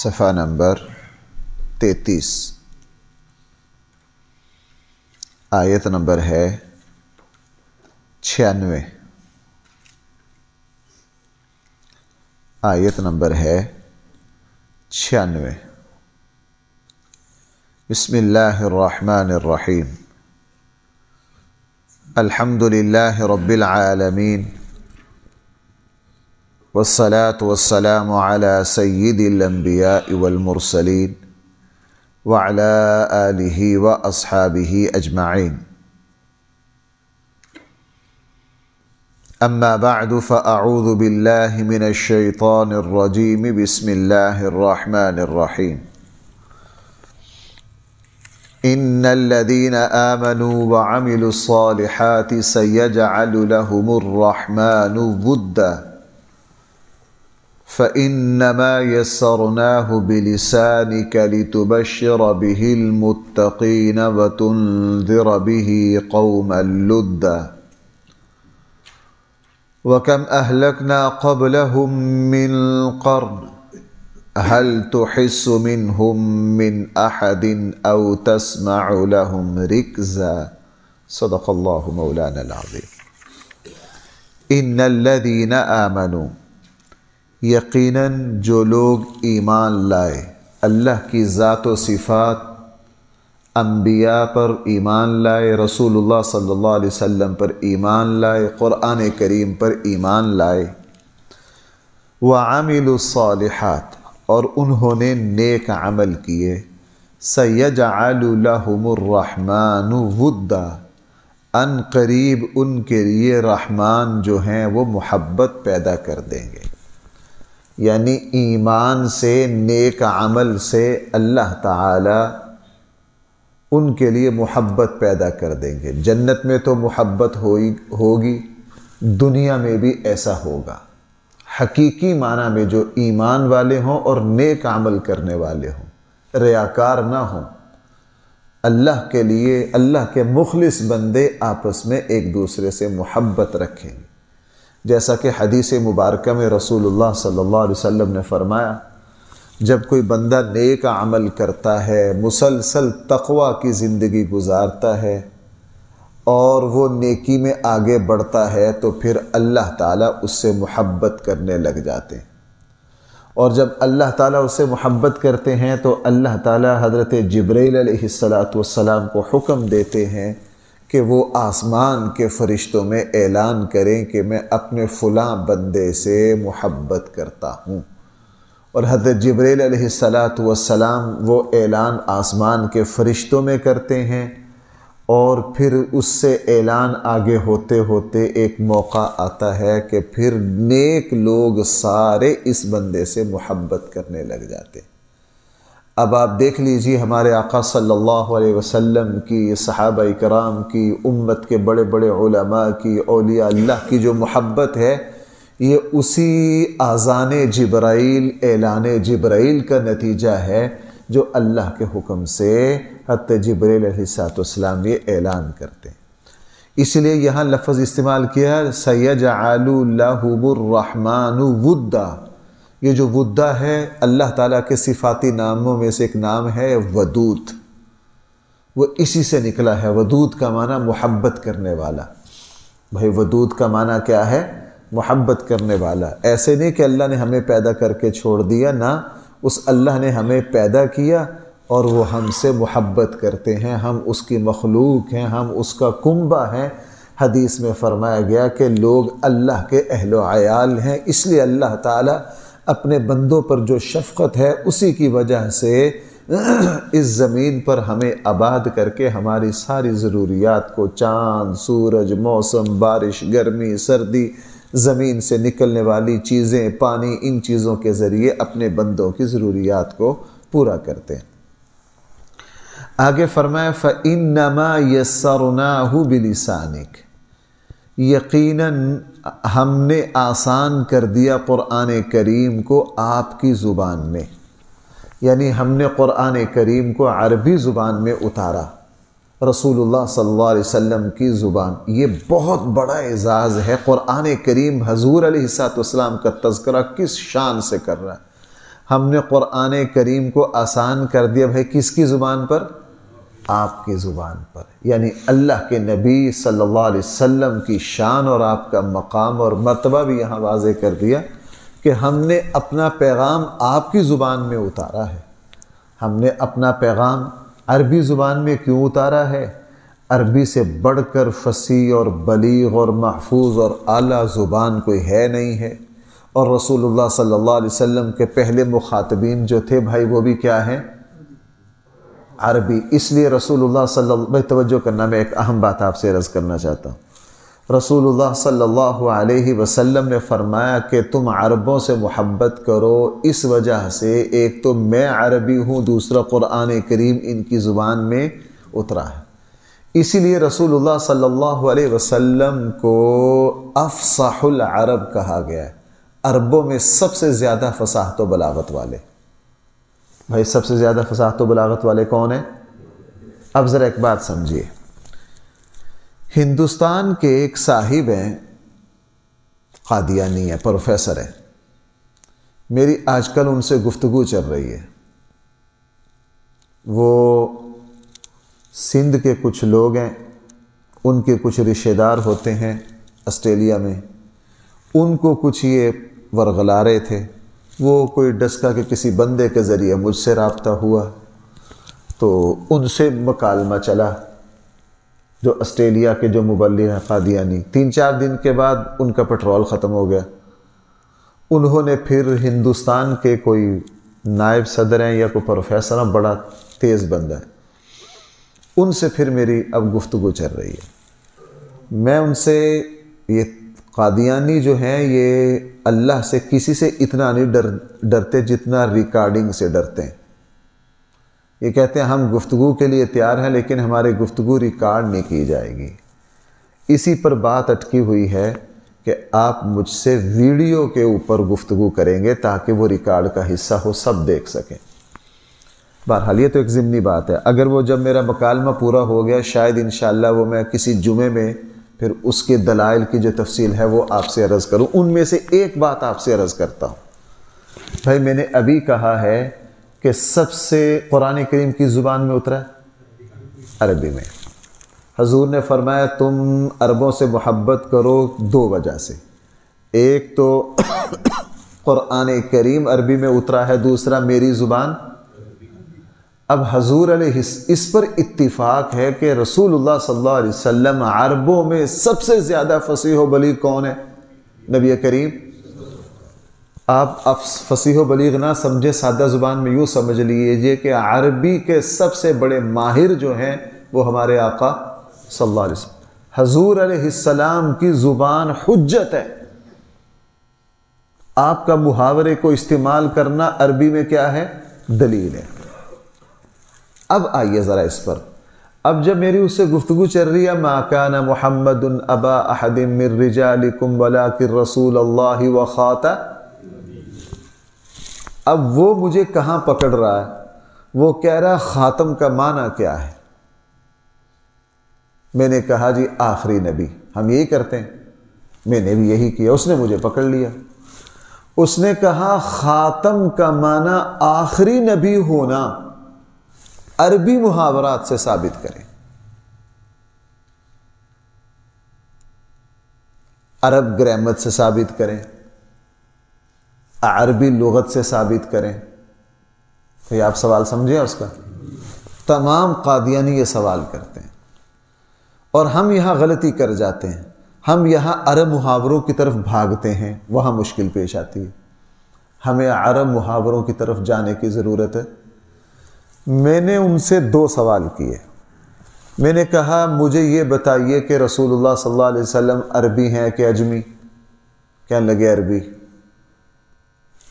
صفحہ نمبر 33، آیت نمبر ہے 96، آیت نمبر ہے 96۔ بسم اللہ الرحمن الرحیم۔ الحمد للہ رب العالمین، والصلاة والسلام على سید الانبیاء والمرسلین وعلى آلہ واصحابہ اجمعین۔ اما بعد فاعوذ باللہ من الشیطان الرجیم۔ بسم اللہ الرحمن الرحیم۔ ان الذین آمنوا وعملوا الصالحات سیجعل لهم الرحمن ودا فإنما يسرناه بلسانك لتبشر به المتقين وتنذر به قوما لدا وكم أهلكنا قبلهم من قرن هل تحس منهم من أحد أو تسمع لهم ركزا صدق الله مولانا العظيم۔ ان الذين آمنوا، یقیناً جو لوگ ایمان لائے، اللہ کی ذات و صفات، انبیاء پر ایمان لائے، رسول اللہ صلی اللہ علیہ وسلم پر ایمان لائے، قرآن کریم پر ایمان لائے، وعملوا الصالحات، اور انہوں نے نیک عمل کیے، سیجعل لهم الرحمن ودا، ان قریب ان کے لیے رحمان جو ہیں وہ محبت پیدا کر دیں گے۔ یعنی ایمان سے، نیک عمل سے اللہ تعالی ان کے لیے محبت پیدا کر دیں گے۔ جنت میں تو محبت ہوگی، دنیا میں بھی ایسا ہوگا۔ حقیقی معنی میں جو ایمان والے ہوں اور نیک عمل کرنے والے ہوں، ریاکار نہ ہوں، اللہ کے لیے، اللہ کے مخلص بندے آپس میں ایک دوسرے سے محبت رکھیں گے۔ جیسا کہ حدیث مبارکہ میں رسول اللہ صلی اللہ علیہ وسلم نے فرمایا، جب کوئی بندہ نیک عمل کرتا ہے، مسلسل تقوی کی زندگی گزارتا ہے اور وہ نیکی میں آگے بڑھتا ہے، تو پھر اللہ تعالیٰ اس سے محبت کرنے لگ جاتے ہیں۔ اور جب اللہ تعالیٰ اس سے محبت کرتے ہیں تو اللہ تعالیٰ حضرت جبرائیل علیہ السلام کو حکم دیتے ہیں کہ وہ آسمان کے فرشتوں میں اعلان کریں کہ میں اپنے فلاں بندے سے محبت کرتا ہوں، اور حضرت جبرائیل علیہ السلام وہ اعلان آسمان کے فرشتوں میں کرتے ہیں، اور پھر اس سے اعلان آگے ہوتے ہوتے ایک موقع آتا ہے کہ پھر نیک لوگ سارے اس بندے سے محبت کرنے لگ جاتے ہیں۔ اب آپ دیکھ لیجئے ہمارے آقا صلی اللہ علیہ وسلم کی، صحابہ کرام کی، امت کے بڑے بڑے علماء کی، اولیاء اللہ کی جو محبت ہے، یہ اسی آذان جبرائیل، اعلان جبرائیل کا نتیجہ ہے، جو اللہ کے حکم سے حضرت جبرائیل علیہ السلام یہ اعلان کرتے ہیں۔ اس لیے یہاں لفظ استعمال کیا ہے سیجعل لهم الرحمن ودا۔ یہ جو ودا ہے، اللہ تعالیٰ کے صفاتی ناموں میں سے ایک نام ہے ودود، وہ اسی سے نکلا ہے۔ ودود کا معنی محبت کرنے والا۔ بھائی ودود کا معنی کیا ہے؟ محبت کرنے والا۔ ایسے نہیں کہ اللہ نے ہمیں پیدا کر کے چھوڑ دیا، نہ، اس اللہ نے ہمیں پیدا کیا اور وہ ہم سے محبت کرتے ہیں، ہم اس کی مخلوق ہیں، ہم اس کا کنبہ ہیں۔ حدیث میں فرمایا گیا کہ لوگ اللہ کے اہل و عیال ہیں، اس لیے اللہ تعالیٰ اپنے بندوں پر جو شفقت ہے اسی کی وجہ سے اس زمین پر ہمیں آباد کر کے ہماری ساری ضروریات کو، چاند، سورج، موسم، بارش، گرمی، سردی، زمین سے نکلنے والی چیزیں، پانی، ان چیزوں کے ذریعے اپنے بندوں کی ضروریات کو پورا کرتے ہیں۔ آگے فرمایا فَإِنَّمَا يَسَّرْنَاهُ بِلِسَانِكَ، یقیناً ہم نے آسان کر دیا قرآن کریم کو آپ کی زبان میں، یعنی ہم نے قرآن کریم کو عربی زبان میں اتارا، رسول اللہ صلی اللہ علیہ وسلم کی زبان۔ یہ بہت بڑا اعزاز ہے۔ قرآن کریم حضور علیہ السلام کا تذکرہ کس شان سے کر رہا ہے؟ ہم نے قرآن کریم کو آسان کر دیا بھائی کس کی زبان پر؟ آپ کی زبان پر، یعنی اللہ کے نبی صلی اللہ علیہ وسلم کی شان اور آپ کا مقام اور مرتبہ بھی یہاں واضح کر دیا کہ ہم نے اپنا پیغام آپ کی زبان میں اتارا ہے۔ ہم نے اپنا پیغام عربی زبان میں کیوں اتارا ہے؟ عربی سے بڑھ کر فصیح اور بلیغ اور محفوظ اور اعلیٰ زبان کوئی ہے نہیں ہے، اور رسول اللہ صلی اللہ علیہ وسلم کے پہلے مخاطبین جو تھے بھائی وہ بھی کیا ہیں؟ عربی۔ اس لیے رسول اللہ صلی اللہ علیہ وسلم، توجہ کرنا، میں ایک اہم بات آپ سے عرض کرنا چاہتا ہوں۔ رسول اللہ صلی اللہ علیہ وسلم نے فرمایا کہ تم عربوں سے محبت کرو اس وجہ سے، ایک تو میں عربی ہوں، دوسرا قرآن کریم ان کی زبان میں اترا ہے۔ اسی لیے رسول اللہ صلی اللہ علیہ وسلم کو افصح العرب کہا گیا ہے، عربوں میں سب سے زیادہ فصاحت و بلاغت والے۔ بھائی سب سے زیادہ فصاحت و بلاغت والے کون ہیں؟ اب ذرا ایک بات سمجھیے، ہندوستان کے ایک صاحب ہیں، قادیانی ہے، پروفیسر ہے، میری آج کل ان سے گفتگو چل رہی ہے۔ وہ سندھ کے کچھ لوگ ہیں، ان کے کچھ رشتہ دار ہوتے ہیں آسٹریلیا میں، ان کو کچھ یہ ورغلا رہے تھے۔ وہ کوئی ڈسکا کے کسی بندے کے ذریعے مجھ سے رابطہ ہوا، تو ان سے مکالمہ چلا، جو آسٹریلیا کے جو مبلغ ہیں قادیانی۔ 3-4 دن کے بعد ان کا پیٹرول ختم ہو گیا۔ انہوں نے پھر ہندوستان کے کوئی نائب صدر ہیں یا کوئی پروفیسر ہیں، بڑا تیز بندہ ہے، ان سے پھر میری اب گفتگو چل رہی ہے۔ میں ان سے، یہ قادیانی جو ہیں یہ اللہ سے کسی سے اتنا نہیں ڈرتے جتنا ریکارڈنگ سے ڈرتے ہیں۔ یہ کہتے ہیں ہم گفتگو کے لیے تیار ہیں لیکن ہماری گفتگو ریکارڈ نہیں کی جائے گی۔ اسی پر بات اٹکی ہوئی ہے کہ آپ مجھ سے ویڈیو کے اوپر گفتگو کریں گے تاکہ وہ ریکارڈ کا حصہ ہو، سب دیکھ سکیں۔ بہرحال یہ تو ایک ضمنی بات ہے، اگر وہ جب میرا مکالمہ پورا ہو گیا شاید انشاءاللہ وہ میں کسی جمعے میں پھر اس کے دلائل کی جو تفصیل ہے وہ آپ سے عرض کروں۔ ان میں سے ایک بات آپ سے عرض کرتا ہوں۔ بھائی میں نے ابھی کہا ہے کہ سب سے قرآن کریم کی زبان میں اترا ہے عربی میں۔ حضور نے فرمایا تم عربوں سے محبت کرو 2 وجہ سے، ایک تو قرآن کریم عربی میں اترا ہے، دوسرا میری زبان۔ اب حضور علیہ اس پر اتفاق ہے کہ رسول اللہ صلی اللہ علیہ وسلم عربوں میں سب سے زیادہ فصیح و بلیغ کون ہے؟ نبی کریم۔ آپ فصیح و بلیغ نہ سمجھے، سادہ زبان میں یوں سمجھ لیجئے کہ عربی کے سب سے بڑے ماہر جو ہیں وہ ہمارے آقا صلی اللہ علیہ وسلم۔ حضور علیہ السلام کی زبان حجت ہے، آپ کا محاورے کو استعمال کرنا عربی میں کیا ہے؟ دلیل ہے۔ اب آئیے ذرا اس پر، اب جب میری اس سے گفتگو چل رہی ہے ما کان محمد ابا احد من رجالکم ولکن رسول اللہ وخاتم، اب وہ مجھے کہاں پکڑ رہا ہے؟ وہ کہہ رہا خاتم کا معنی کیا ہے؟ میں نے کہا جی آخری نبی، ہم یہی کرتے ہیں، میں نے بھی یہی کیا، اس نے مجھے پکڑ لیا۔ اس نے کہا خاتم کا معنی آخری نبی ہونا عربی محاورات سے ثابت کریں، عرب گرامر سے ثابت کریں، عربی لغت سے ثابت کریں۔ تو یہ آپ سوال سمجھیں اس کا؟ تمام قادیانی یہ سوال کرتے ہیں، اور ہم یہاں غلطی کر جاتے ہیں، ہم یہاں عرب محاوروں کی طرف بھاگتے ہیں، وہاں مشکل پیش آتی ہے۔ ہمیں عرب محاوروں کی طرف جانے کی ضرورت ہے۔ میں نے ان سے 2 سوال کیے۔ میں نے کہا مجھے یہ بتائیے کہ رسول اللہ صلی اللہ علیہ وسلم عربی ہیں کہ اجمی؟ کہنے لگے عربی۔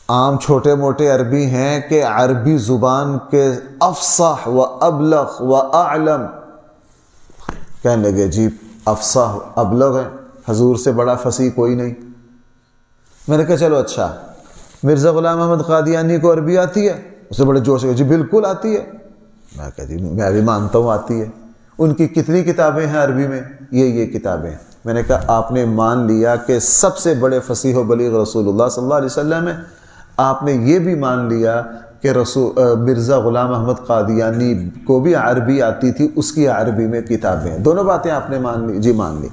عام چھوٹے موٹے عربی ہیں کہ عربی زبان کے افصح و ابلغ و اعلم؟ کہنے لگے جی افصح ابلغ ہیں، حضور سے بڑا فصیح کوئی نہیں۔ میں نے کہا چلو اچھا، مرزا غلام احمد قادیانی کو عربی آتی ہے؟ اس سے بڑے جوش سے جی بالکل آتی ہے۔ میں کہا جی میں بھی مانتا ہوں آتی ہے۔ ان کی کتنی کتابیں ہیں عربی میں؟ یہ کتابیں ہیں۔ میں نے کہا آپ نے مان لیا کہ سب سے بڑے فصیح و بلیغ رسول اللہ صلی اللہ علیہ وسلم ہیں، آپ نے یہ بھی مان لیا کہ مرزا غلام احمد قادیانی کو بھی عربی آتی تھی، اس کی عربی میں کتابیں ہیں، دونوں باتیں آپ نے مان لی؟ جی مان لی۔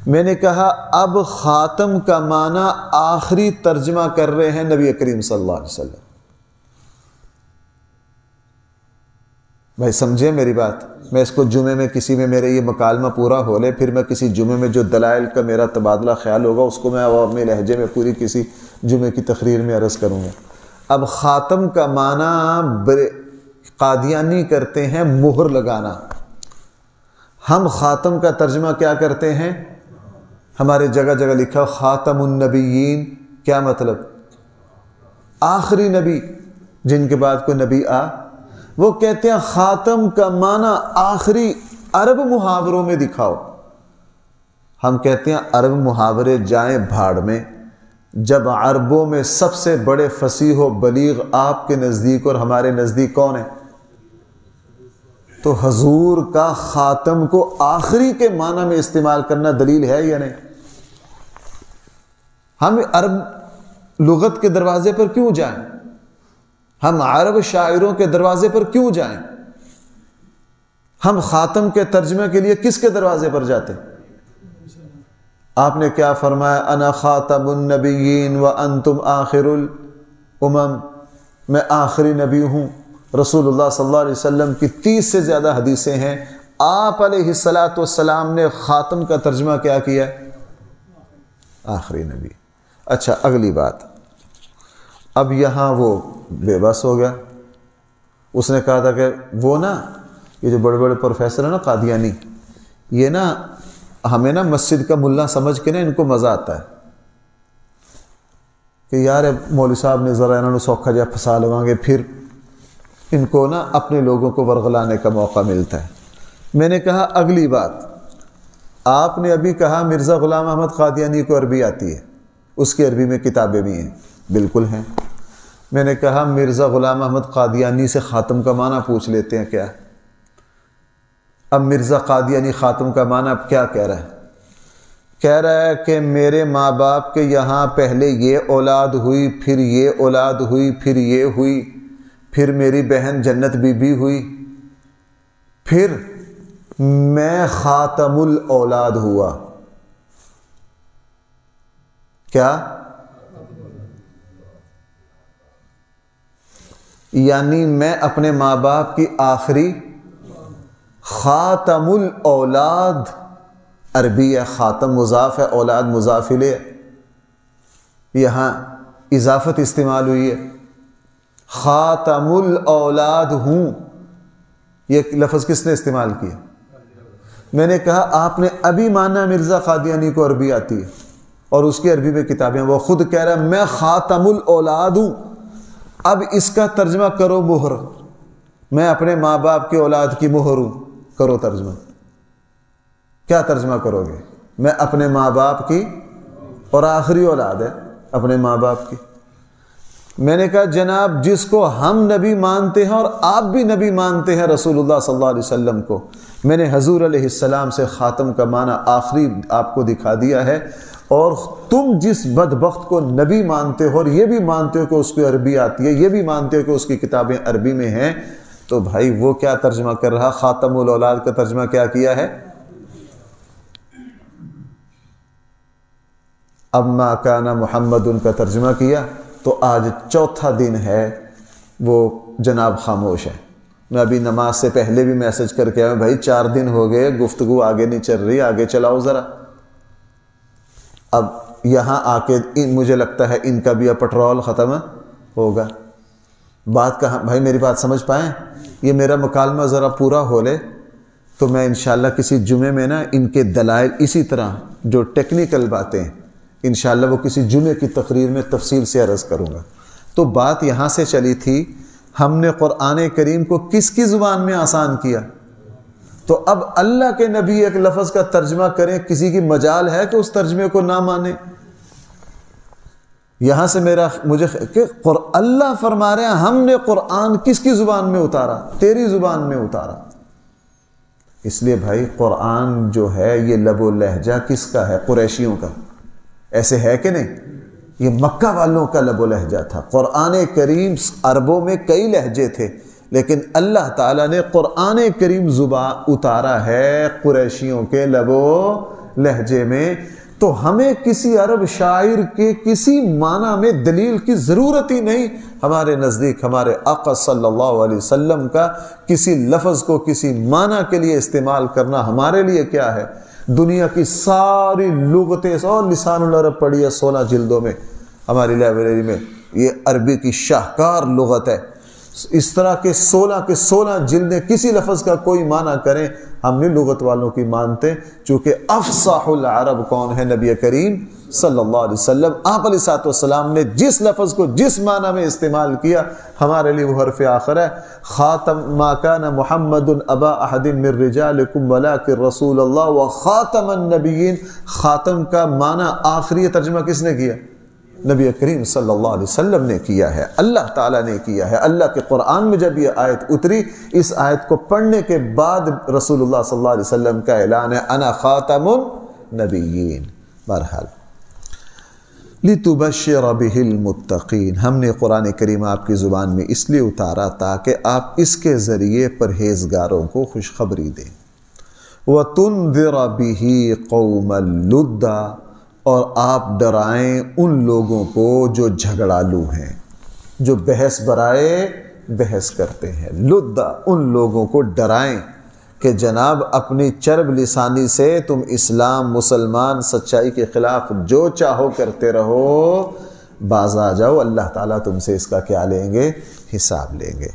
میں نے کہا اب خاتم کا معنی آخری ترجمہ کر رہے ہیں نبی کریم صلی اللہ علیہ وسلم۔ بھائی سمجھے میری بات؟ میں اس کو جمعے میں کسی میں میرے یہ مکالمہ پورا ہو لے، پھر میں کسی جمعے میں جو دلائل کا میرا تبادلہ خیال ہوگا اس کو میں عوامی لہجے میں پوری کسی جمعے کی تقریر میں عرض کروں گا۔ اب خاتم کا معنی قادیانی کرتے ہیں مہر لگانا، ہم خاتم کا ترجمہ کیا کرتے ہیں؟ ہمارے جگہ جگہ لکھا خاتم النبیین، کیا مطلب؟ آخری نبی، جن کے بعد کوئی نبی وہ کہتے ہیں خاتم کا معنی آخری عرب محاوروں میں دکھاؤ۔ ہم کہتے ہیں عرب محاورے جائیں بھاڑ میں، جب عربوں میں سب سے بڑے فصیح و بلیغ آپ کے نزدیک اور ہمارے نزدیک کون ہیں؟ تو حضور کا خاتم کو آخری کے معنی میں استعمال کرنا دلیل ہے یا نہیں؟ ہم عرب لغت کے دروازے پر کیوں جائیں؟ ہم عرب شاعروں کے دروازے پر کیوں جائیں؟ ہم خاتم کے ترجمے کے لیے کس کے دروازے پر جاتے ہیں؟ آپ نے کیا فرمایا؟ انا خاتم النبیین وانتم آخر الامم، میں آخری نبی ہوں۔ رسول اللہ صلی اللہ علیہ وسلم کی 30 سے زیادہ حدیثیں ہیں، آپ علیہ السلام نے خاتم کا ترجمہ کیا کیا؟ آخری نبی۔ اچھا اگلی بات، اب یہاں وہ بے بس ہو گیا، اس نے کہا تھا کہ وہ نا یہ جو بڑے بڑے پروفیسر ہیں نا قادیانی، یہ نا ہمیں نا مسجد کا ملا سمجھ کے نا ان کو مزہ آتا ہے کہ یار مولوی صاحب نے ذرا انہوں نے سوکھا جا پھنسا لواں گے، پھر ان کو نا اپنے لوگوں کو ورغلانے کا موقع ملتا ہے۔ میں نے کہا اگلی بات، آپ نے ابھی کہا مرزا غلام احمد قادیانی کو عربی آتی ہے، اس کی عربی میں کتابیں بھی ہیں، بالکل ہیں۔ میں نے کہا مرزا غلام احمد قادیانی سے خاتم کا معنی پوچھ لیتے ہیں کیا؟ اب مرزا قادیانی خاتم کا معنی اب کیا کہہ رہا ہے؟ کہہ رہا ہے کہ میرے ماں باپ کے یہاں پہلے یہ اولاد ہوئی، پھر یہ اولاد ہوئی، پھر یہ ہوئی، پھر میری بہن جنت بی بی ہوئی، پھر میں خاتم الاولاد ہوا۔ کیا؟ یعنی میں اپنے ماں باپ کی آخری خاتم الاولاد، عربی ہے خاتم مضاف ہے، اولاد مضاف الیہ، یہاں اضافت استعمال ہوئی ہے، خاتم الاولاد ہوں۔ یہ لفظ کس نے استعمال کیا؟ میں نے کہا آپ نے ابھی مانا مرزا قادیانی کو عربی آتی ہے اور اس کی عربی میں کتابیں، وہ خود کہہ رہا ہے میں خاتم الاولاد ہوں۔ اب اس کا ترجمہ کرو مہر، میں اپنے ماں باپ کی اولاد کی مہر ہوں، کرو ترجمہ۔ کیا ترجمہ کرو گے؟ میں اپنے ماں باپ کی، اور آخری اولاد ہے اپنے ماں باپ کی۔ میں نے کہا جناب جس کو ہم نبی مانتے ہیں اور آپ بھی نبی مانتے ہیں رسول اللہ صلی اللہ علیہ وسلم کو، میں نے حضور علیہ السلام سے خاتم کا معنی آخری آپ کو دکھا دیا ہے، اور تم جس بدبخت کو نبی مانتے ہو اور یہ بھی مانتے ہو کہ اس کی عربی آتی ہے، یہ بھی مانتے ہو کہ اس کی کتابیں عربی میں ہیں، تو بھائی وہ کیا ترجمہ کر رہا؟ خاتم الاولاد کا ترجمہ کیا کیا ہے؟ اما کان محمد ان کا ترجمہ کیا۔ تو آج چوتھا دن ہے وہ جناب خاموش ہے۔ میں ابھی نماز سے پہلے بھی میسج کر کے آیا بھائی 4 دن ہو گئے، گفتگو آگے نہیں چل رہی، آگے چلاؤ ذرا۔ اب یہاں آ کے مجھے لگتا ہے ان کا بھی اب پٹرول ختم ہوگا۔ بات کہاں بھائی، میری بات سمجھ پائیں؟ یہ میرا مکالمہ ذرا پورا ہو لے تو میں انشاءاللہ کسی جمعے میں نا ان کے دلائل اسی طرح جو ٹیکنیکل باتیں انشاءاللہ وہ کسی جمعے کی تقریر میں تفصیل سے عرض کروں گا۔ تو بات یہاں سے چلی تھی، ہم نے قرآن کریم کو کس کی زبان میں آسان کیا؟ تو اب اللہ کے نبی ایک لفظ کا ترجمہ کریں، کسی کی مجال ہے کہ اس ترجمے کو نہ مانے؟ یہاں سے مجھے کہ اللہ فرما رہے ہیں ہم نے قرآن کس کی زبان میں اتارا؟ تیری زبان میں اتارا۔ اس لیے بھائی قرآن جو ہے یہ لب و لہجہ کس کا ہے؟ قریشیوں کا۔ ایسے ہے کہ نہیں؟ یہ مکہ والوں کا لب و لہجہ تھا۔ قرآن کریم عربوں میں کئی لہجے تھے، لیکن اللہ تعالیٰ نے قرآن کریم زبان اتارا ہے قریشیوں کے لب و لہجے میں۔ تو ہمیں کسی عرب شاعر کے کسی معنی میں دلیل کی ضرورت ہی نہیں۔ ہمارے نزدیک ہمارے آقا صلی اللہ علیہ وسلم کا کسی لفظ کو کسی معنی کے لیے استعمال کرنا ہمارے لیے کیا ہے؟ دنیا کی ساری لغتیں اور لسان العرب پڑھی ہے 16 جلدوں میں ہماری لائبریری میں، یہ عربی کی شاہکار لغت ہے۔ اس طرح کے 16 جلدیں کسی لفظ کا کوئی معنی کریں، ہم نہیں لغت والوں کی مانتے، چونکہ افصاح العرب کون ہے؟ نبی کریم صلی اللہ علیہ وسلم۔ آپ علیہ السلام نے جس لفظ کو جس معنی میں استعمال کیا ہمارے لیے وہ حرف آخر ہے۔ خاتم ما کان محمد ابا احد من رجالکم ولکن رسول اللہ وخاتم النبیین۔ خاتم کا معنی آخری ترجمہ کس نے کیا؟ نبی کریم صلی اللہ علیہ وسلم نے کیا ہے، اللہ تعالیٰ نے کیا ہے۔ اللہ کے قرآن میں جب یہ آیت اتری، اس آیت کو پڑھنے کے بعد رسول اللہ صلی اللہ علیہ وسلم کا اعلان ہے انا خاتم النبیین۔ بہرحال لِتُبَشِّرَ بِهِ الْمُتَّقِينَ، ہم نے قرآن کریم آپ کی زبان میں اس لیے اتارا تاکہ آپ اس کے ذریعے پرہیزگاروں کو خوشخبری دیں۔ وَتُنذِرَ بِهِ قَوْمًا لُدًّا، اور آپ ڈرائیں ان لوگوں کو جو جھگڑالو ہیں، جو بحث برائے بحث کرتے ہیں۔ لدّا، ان لوگوں کو ڈرائیں کہ جناب اپنی چرب لسانی سے تم اسلام، مسلمان، سچائی کے خلاف جو چاہو کرتے رہو، باز آ جاؤ، اللہ تعالیٰ تم سے اس کا کیا لیں گے؟ حساب لیں گے۔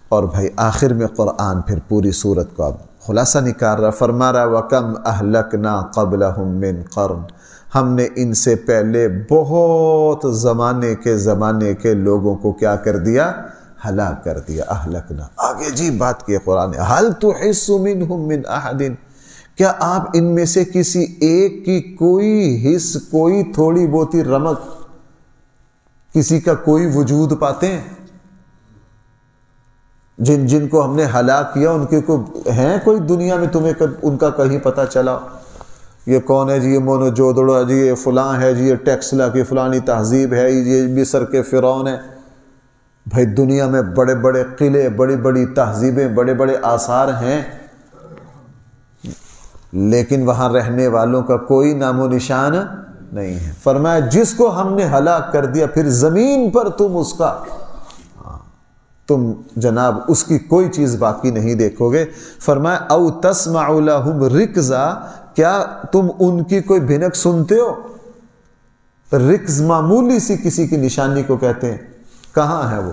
اور بھائی آخر میں قرآن پھر پوری صورت کو اب خلاصہ نکال رہا، فرما رہا وَكَمْ أَهْلَكْنَا قَبْلَهُمْ مِنْ قَرْنٍ، ہم نے ان سے پہلے بہت زمانے کے لوگوں کو کیا کر دیا؟ ہلاک کر دیا۔ اہلکنا، آگے جی بات کی قرآن، هل تحس منهم من احد، کیا آپ ان میں سے کسی ایک کی کوئی حص، کوئی تھوڑی بہتی رمق، کسی کا کوئی وجود پاتے ہیں؟ جن کو ہم نے ہلاک کیا ان کے ہیں کوئی دنیا میں تمہیں ان کا کہیں پتہ چلا؟ یہ کون ہے جی؟ یہ مونو جودڑو ہے جی، یہ فلاں ہے جی، یہ ٹیکسلا کی فلانی تہذیب ہے، یہ مصر کے فرعون ہے۔ بھائی دنیا میں بڑے بڑے قلعے، بڑی بڑی تہذیبیں، بڑے بڑے آثار ہیں، لیکن وہاں رہنے والوں کا کوئی نام و نشان نہیں ہے۔ فرمایا جس کو ہم نے ہلاک کر دیا، پھر زمین پر تم جناب اس کی کوئی چیز باقی نہیں دیکھو گے۔ فرمایا او تسمع لهم رکزا، کیا تم ان کی کوئی بھنک سنتے ہو؟ رکز معمولی سی کسی کی نشانی کو کہتے ہیں، کہاں ہے وہ؟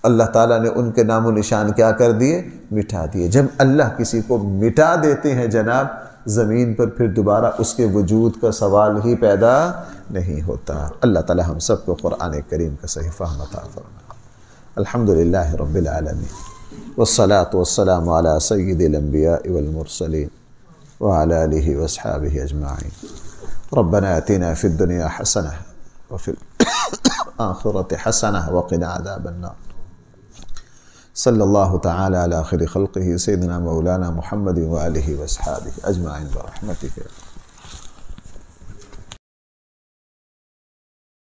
اللہ تعالیٰ نے ان کے نام و نشان کیا کر دیے؟ مٹا دیے۔ جب اللہ کسی کو مٹا دیتے ہیں جناب زمین پر، پھر دوبارہ اس کے وجود کا سوال ہی پیدا نہیں ہوتا۔ اللہ تعالیٰ ہم سب کو قرآن کریم کا صحیح فہم عطا فرمائے۔ الحمدللہ رب العالمین، والصلاة والسلام علی سید الانبیاء والمرسلین وعلى آله واصحابه اجمعین۔ ربنا آتنا فی الدنیا حسنہ وفی الآخرة حسنہ وقنا عذاب النار۔ صلی اللہ تعالی علی خیر خلقہ سیدنا مولانا محمد وآلہ واصحابہ اجمعین برحمتک۔